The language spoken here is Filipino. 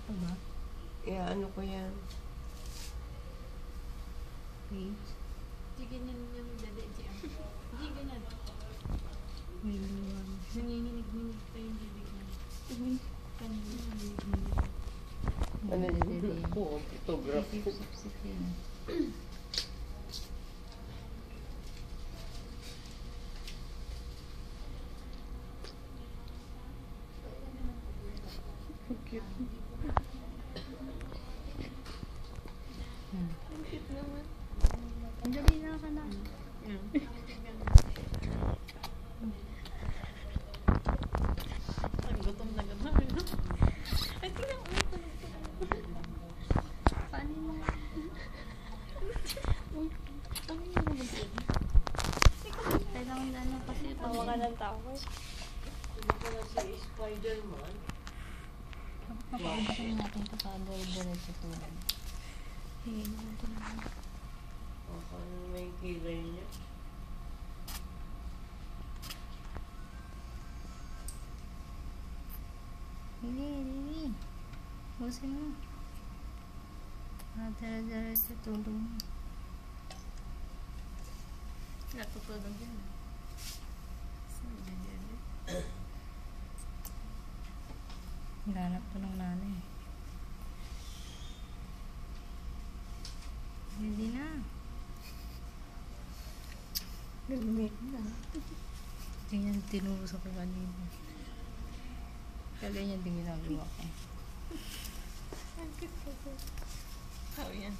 pa ba? Yeah, ano ko yan? Page? Sige niyan yung dali siya. Sige ganyan. May luwan. Nanginginig-ninig pa yung bibig niya. Kanina nanginginig-ninig. Ano yun? Oo, photography. Sip-sip yun. Cute. Ang cute naman. Ang dali na ka na. Ang gutom na gano'n. Ay, tingnan ko. Paano mo? Ano yung naman yun? Kailangan na ano kasi Tawa ka ng tawa. Ano pala si Spider-Man? Napaka-audition natin ito sa dire-diretso tulad. Hingin naman ito naman. Baka may kilay niya. Hindi. Husin mo. Dire-diretso tulad mo. Natutulog yan. Hinanap ko ng nanay. Hindi na. Nag-make na. Ganyan tinuro sa kanina. Kaya ganyan din ginagawa ko. Ang cute ko. Oh, yan.